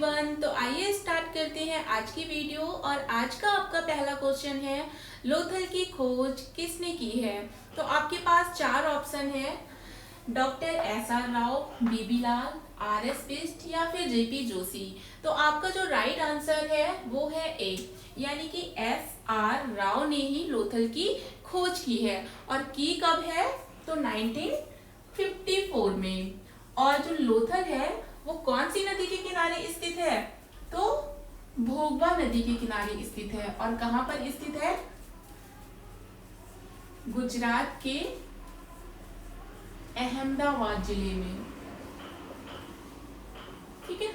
Everyone, तो आइए start करते हैं आज की वीडियो। और आज का आपका पहला क्वेश्चन है, लोथल की खोज किसने की है। तो आपके पास चार ऑप्शन है, डॉक्टर एस आर राव, बीबी लाल, आर एस बिस्ट या फिर जेपी जोशी। तो आपका जो राइट आंसर है वो है ए, यानी कि एस आर राव ने ही लोथल की खोज की है। और की कब है, तो 1954 में। और जो लोथल है वो कौन सी नदी के किनारे स्थित है, तो भोगवा नदी के किनारे स्थित है। और कहां पर स्थित है, गुजरात के अहमदाबाद जिले में। ठीक है,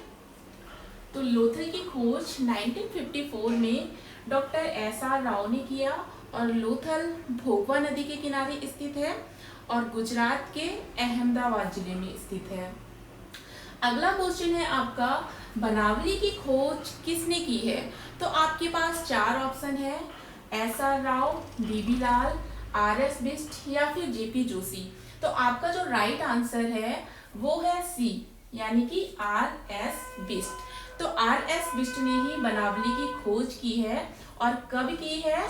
तो लोथल की खोज 1954 में डॉक्टर एस आर राव ने किया। और लोथल भोगवा नदी के किनारे स्थित है और गुजरात के अहमदाबाद जिले में स्थित है। अगला क्वेश्चन है आपका, बनावली की खोज किसने की है। तो आपके पास चार ऑप्शन है, एस आर राव, बीबी लाल, आर एस बिस्ट या फिर जेपी जोशी। तो आपका जो राइट आंसर है वो है सी, यानी कि आर एस बिस्ट। तो आर एस बिस्ट ने ही बनावली की खोज की है। और कब की है,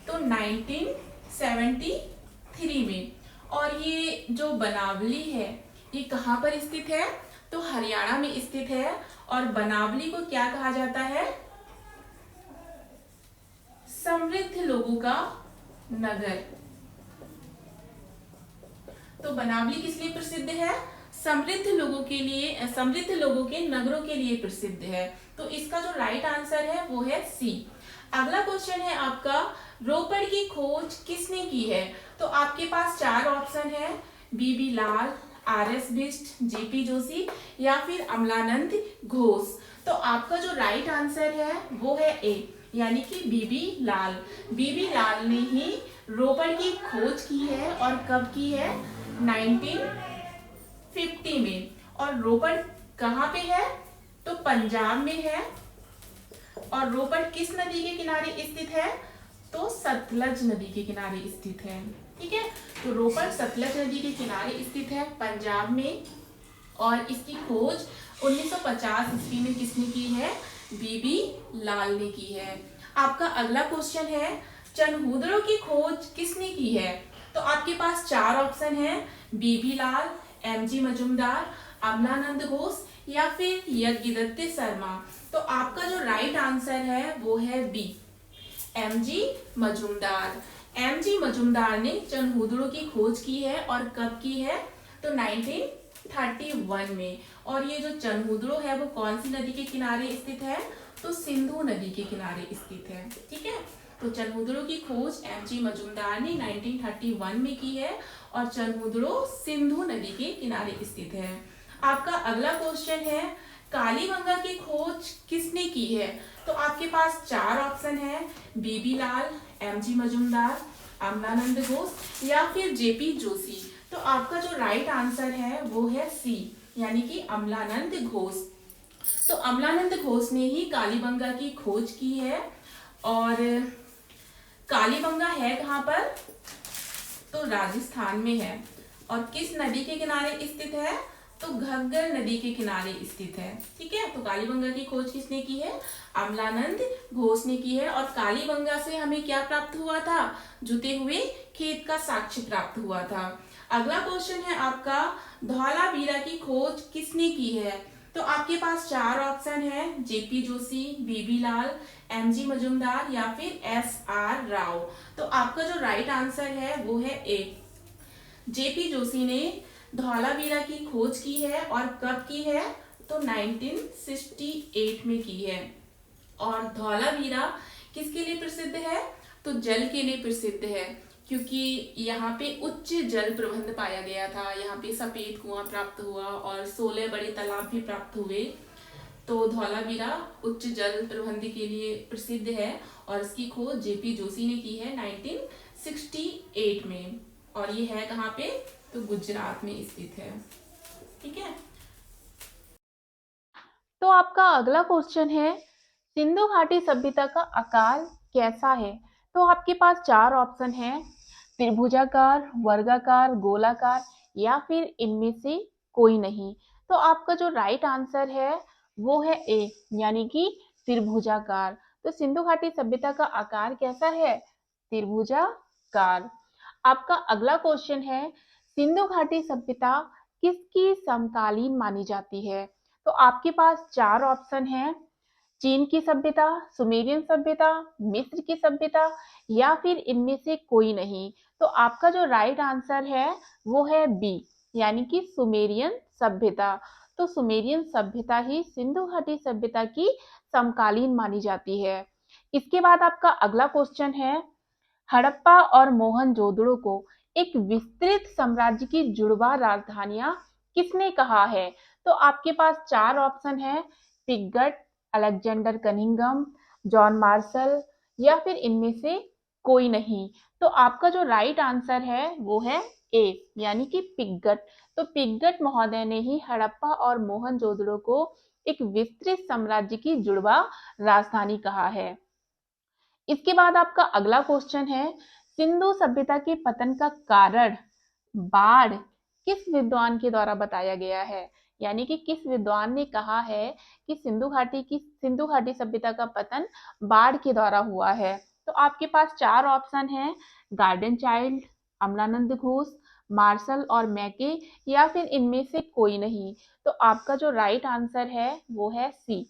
तो 1973 में। और ये जो बनावली है ये कहाँ पर स्थित है, तो हरियाणा में स्थित है। और बनावली को क्या कहा जाता है, समृद्ध लोगों का नगर। तो बनावली किस लिए प्रसिद्ध है, समृद्ध लोगों के लिए, समृद्ध लोगों के नगरों के लिए प्रसिद्ध है। तो इसका जो राइट आंसर है वो है सी। अगला क्वेश्चन है आपका, रोपड़ की खोज किसने की है। तो आपके पास चार ऑप्शन है, B B Lal, R S Bisht, J P Joshi या फिर अमलानंद घोष। तो आपका जो राइट आंसर है वो है ए, यानी कि बीबी लाल। बीबी लाल ने ही रोपड़ की खोज की है। और कब की है, 1950 में। और रोपड़ कहाँ पे है, तो पंजाब में है। और रोपड़ किस नदी के किनारे स्थित है, तो सतलज नदी के किनारे स्थित है। ठीक है, तो रोपड़ सतलज नदी के किनारे स्थित है पंजाब में। और इसकी खोज 1950 ईस्वी में किसने की है, बीबी लाल ने की है। आपका अगला क्वेश्चन है, चनहूदड़ों की खोज किसने की है। तो आपके पास चार ऑप्शन है, बीबी लाल, एम जी मजुमदार, अमलानंद घोष या फिर यज्ञदत्त शर्मा। तो आपका जो राइट आंसर है वो है B, M G Majumdar. M G Majumdar ने चनहूदड़ों की खोज की है। और कब की है, तो 1931 में। और ये जो चनहूदड़ों है वो कौन सी नदी के किनारे स्थित है, तो सिंधु नदी के किनारे स्थित है। ठीक है, तो चनहूदड़ों की खोज एम जी मजुमदार ने 1931 में की है। और चनहूदड़ों सिंधु नदी के किनारे स्थित है। आपका अगला क्वेश्चन है, कालीबंगा की खोज किसने की है। तो आपके पास चार ऑप्शन है, बीबी लाल, एम जी मजुमदार, अमलानंद घोष या फिर जेपी जोशी। तो आपका जो राइट आंसर है वो है सी, यानी कि अमलानंद घोष। तो अमलानंद घोष ने ही कालीबंगा की खोज की है। और कालीबंगा है कहाँ पर, तो राजस्थान में है। और किस नदी के किनारे स्थित है, तो घग्गर नदी के किनारे स्थित है। ठीक है, तो कालीबंगा की खोज किसने की है, अमलानंद घोष ने की है। और कालीबंगा से हमें क्या प्राप्त हुआ था, जुते हुए खेत का साक्ष्य प्राप्त हुआ था। अगला क्वेश्चन है आपका, धौलावीरा की खोज किसने की है। तो आपके पास चार ऑप्शन है, जेपी जोशी, बीबी लाल, एम जी मजुमदार या फिर एस आर राव। तो आपका जो राइट आंसर है वो है ए, जेपी जोशी ने धौलावीरा की खोज की है। और कब की है, तो 1968 में की है। और धौलावीरा किसके लिए प्रसिद्ध है, तो जल के लिए प्रसिद्ध है, क्योंकि यहाँ पे उच्च जल प्रबंध पाया गया था। यहाँ पे सफेद कुआं प्राप्त हुआ और 16 बड़े तालाब भी प्राप्त हुए। तो धौलावीरा उच्च जल प्रबंध के लिए प्रसिद्ध है। और इसकी खोज जेपी जोशी ने की है 1968 में। और ये है कहाँ पे, तो गुजरात में स्थित है। ठीक है, तो आपका अगला क्वेश्चन है, सिंधु घाटी सभ्यता का आकार कैसा है। तो आपके पास चार ऑप्शन है, त्रिभुजाकार, वर्गाकार, गोलाकार या फिर इनमें से कोई नहीं। तो आपका जो राइट आंसर है वो है ए, यानी कि त्रिभुजाकार। तो सिंधु घाटी सभ्यता का आकार कैसा है? त्रिभुजाकार। आपका अगला क्वेश्चन है, सिंधु घाटी सभ्यता किसकी समकालीन मानी जाती है? तो आपके पास चार ऑप्शन हैं, चीन की सभ्यता, सुमेरियन सभ्यता, मिस्र की सभ्यता या फिर इनमें से कोई नहीं। तो आपका जो राइट आंसर है वो है बी, यानी कि सुमेरियन सभ्यता। तो सुमेरियन सभ्यता ही सिंधु घाटी सभ्यता की समकालीन मानी जाती है। इसके बाद आपका अगला क्वेश्चन है, हड़प्पा और मोहनजोदड़ो को एक विस्तृत साम्राज्य की जुड़वा राजधानियां किसने कहा है? तो आपके पास चार ऑप्शन है, Piggott, Alexander Cunningham, John Marshall या फिर इनमें से कोई नहीं। तो आपका जो राइट आंसर है वो है ए, यानी कि पिगट। तो पिगट महोदय ने ही हड़प्पा और मोहनजोदड़ो को एक विस्तृत साम्राज्य की जुड़वा राजधानी कहा है। इसके बाद आपका अगला क्वेश्चन है, सिंधु सभ्यता के पतन का कारण बाढ़ किस विद्वान के द्वारा बताया गया है? यानी कि किस विद्वान ने कहा है कि सिंधु घाटी सभ्यता का पतन बाढ़ के द्वारा हुआ है? तो आपके पास चार ऑप्शन है, Gordon Childe, Amalananda Ghosh, Marshall और मैके या फिर इनमें से कोई नहीं। तो आपका जो राइट आंसर है वो है सी,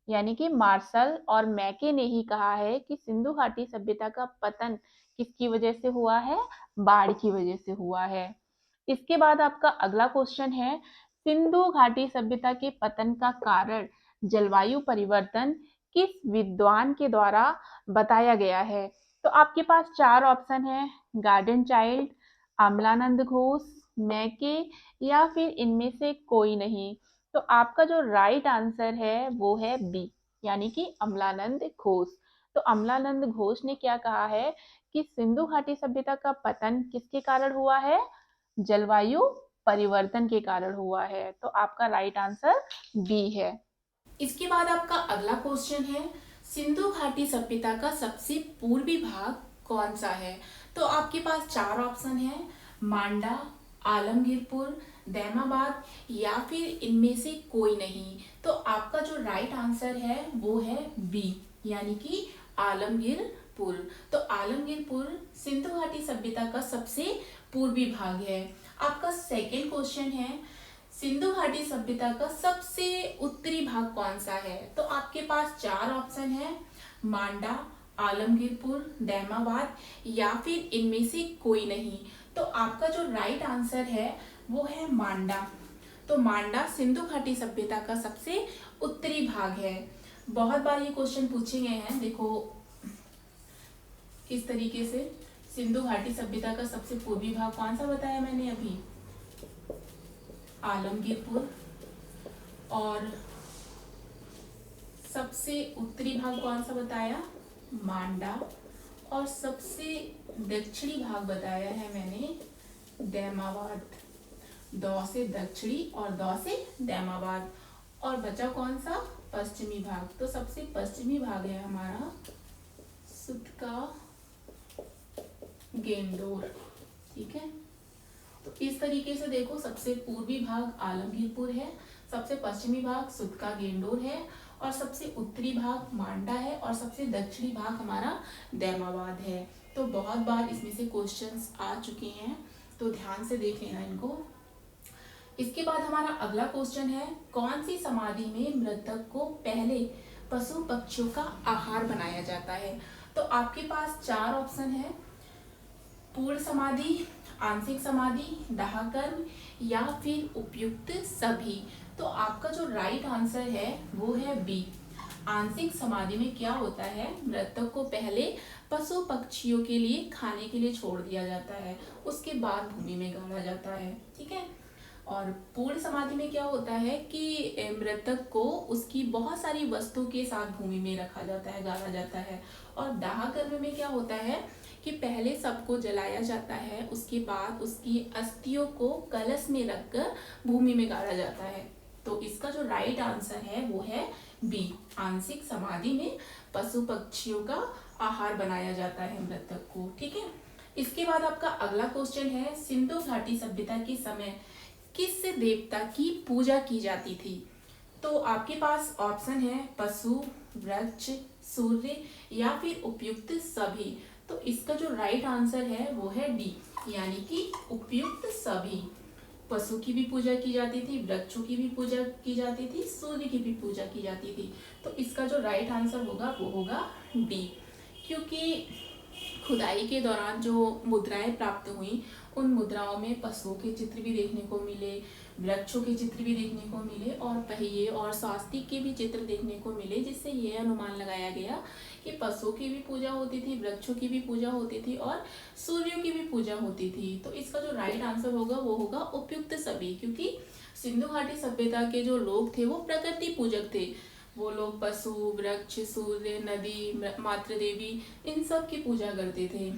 यानी कि मार्शल और मैके ने ही कहा है कि सिंधु घाटी सभ्यता का पतन किसकी वजह से हुआ है? बाढ़ की वजह से हुआ है। इसके बाद आपका अगला क्वेश्चन है, सिंधु घाटी सभ्यता के पतन का कारण जलवायु परिवर्तन किस विद्वान के द्वारा बताया गया है? तो आपके पास चार ऑप्शन है, गार्डन चाइल्ड, अमलानंद घोष, मैके या फिर इनमें से कोई नहीं। तो आपका जो राइट आंसर है वो है बी, यानी कि अमलानंद घोष। तो अमलानंद घोष ने क्या कहा है कि सिंधु घाटी सभ्यता का पतन किसके कारण हुआ है? जलवायु परिवर्तन के कारण हुआ है। तो आपका राइट आंसर बी है। इसके बाद आपका अगला क्वेश्चन है, सिंधु घाटी सभ्यता का सबसे पूर्वी भाग कौन सा है? तो आपके पास चार ऑप्शन है, मांडा, आलमगीरपुर, दैमाबाद या फिर इनमें से कोई नहीं। तो आपका जो राइट आंसर है वो है बी, यानी कि आलमगीरपुर। तो आलमगीरपुर सिंधु घाटी सभ्यता का सबसे पूर्वी भाग है। आपका सेकेंड क्वेश्चन है, सिंधु घाटी सभ्यता का सबसे उत्तरी भाग कौन सा है? तो आपके पास चार ऑप्शन है, मांडा, आलमगीरपुर, दैमाबाद या फिर इनमें से कोई नहीं। तो आपका जो राइट आंसर है वो है मांडा। तो मांडा सिंधु घाटी सभ्यता का सबसे उत्तरी भाग है। बहुत बार ये क्वेश्चन पूछे गए हैं, देखो किस तरीके से। सिंधु घाटी सभ्यता का सबसे पूर्वी भाग कौन सा बताया मैंने अभी? आलमगीरपुर। और सबसे उत्तरी भाग कौन सा बताया? मांडा। और सबसे दक्षिणी भाग बताया है मैंने दैमाबाद। दौ से दक्षिणी और दौ से दैमाबाद। और बचा कौन सा? पश्चिमी भाग। तो सबसे पश्चिमी भाग है हमारा सुत का गेंदोर। ठीक है, तो इस तरीके से देखो, सबसे पूर्वी भाग आलमगीरपुर है, सबसे पश्चिमी भाग सुत का गेंडोर है और सबसे उत्तरी भाग मांडा है और सबसे दक्षिणी भाग हमारा दैमाबाद है। तो बहुत बार इसमें से क्वेश्चंस आ चुके हैं, तो ध्यान से देख लेना इनको। इसके बाद हमारा अगला क्वेश्चन है, कौन सी समाधि में मृतक को पहले पशु पक्षियों का आहार बनाया जाता है? तो आपके पास चार ऑप्शन है, पूर्ण समाधि, आंशिक समाधि, दाह कर्म या फिर उपयुक्त सभी। तो आपका जो राइट आंसर है वो है बी। आंशिक समाधि में क्या होता है, मृतक को पहले पशु पक्षियों के लिए खाने के लिए छोड़ दिया जाता है, उसके बाद भूमि में गाड़ा जाता है। ठीक है। और पूर्ण समाधि में क्या होता है कि मृतक को उसकी बहुत सारी वस्तु के साथ भूमि में रखा जाता है, गाड़ा जाता है। और दाह कर्म में क्या होता है कि पहले सबको जलाया जाता है, उसके बाद उसकी अस्थियों को कलश में रखकर भूमि में गाड़ा जाता है। तो इसका जो राइट आंसर है वो है बी। आंशिक समाधि में पशु पक्षियों का आहार बनाया जाता है मृतक को। ठीक है। इसके बाद आपका अगला क्वेश्चन है, सिंधु घाटी सभ्यता के समय किस देवता की पूजा की जाती थी? तो आपके पास ऑप्शन है पशु, वृक्ष, सूर्य या फिर उपयुक्त सभी। तो इसका जो राइट आंसर है वो है डी, यानी कि उपयुक्त सभी। पशु की भी पूजा की जाती थी, वृक्षों की भी पूजा की जाती थी, सूर्य की भी पूजा की जाती थी। तो इसका जो राइट आंसर होगा वो होगा डी, क्योंकि खुदाई के दौरान जो मुद्राएं प्राप्त हुई उन मुद्राओं में पशुओं के चित्र भी देखने को मिले, वृक्षों के चित्र भी देखने को मिले और पहिए और स्वास्तिक के भी चित्र देखने को मिले, जिससे ये अनुमान लगाया गया कि पशुओं की भी पूजा होती थी, वृक्षों की भी पूजा होती थी और सूर्यों की भी पूजा होती थी। तो इसका जो राइट आंसर होगा वो होगा उपयुक्त सभी, क्योंकि सिंधु घाटी सभ्यता के जो लोग थे वो प्रकृति पूजक थे। वो लोग पशु, वृक्ष, सूर्य, नदी, मातृ देवी, इन सब की पूजा करते थे।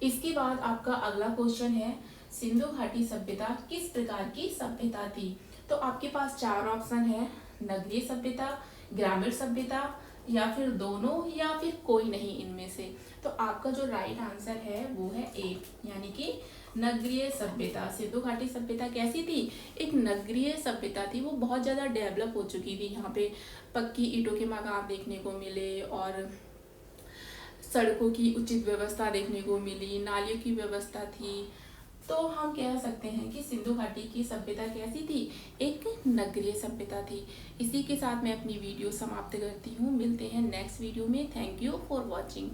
इसके बाद आपका अगला क्वेश्चन है, सिंधु घाटी सभ्यता किस प्रकार की सभ्यता थी। तो आपके पास चार ऑप्शन है, नगरीय सभ्यता, ग्रामीण सभ्यता या फिर दोनों या फिर कोई नहीं इनमें से। तो आपका जो राइट आंसर है वो है ए, यानी कि नगरीय सभ्यता। सिंधु घाटी सभ्यता कैसी थी, एक नगरीय सभ्यता थी। वो बहुत ज़्यादा डेवलप हो चुकी थी। यहाँ पे पक्की ईंटों के मकान देखने को मिले और सड़कों की उचित व्यवस्था देखने को मिली, नालियों की व्यवस्था थी। तो हम कह सकते हैं कि सिंधु घाटी की सभ्यता कैसी थी, एक नगरीय सभ्यता थी। इसी के साथ मैं अपनी वीडियो समाप्त करती हूँ। मिलते हैं नेक्स्ट वीडियो में। Thank you for watching.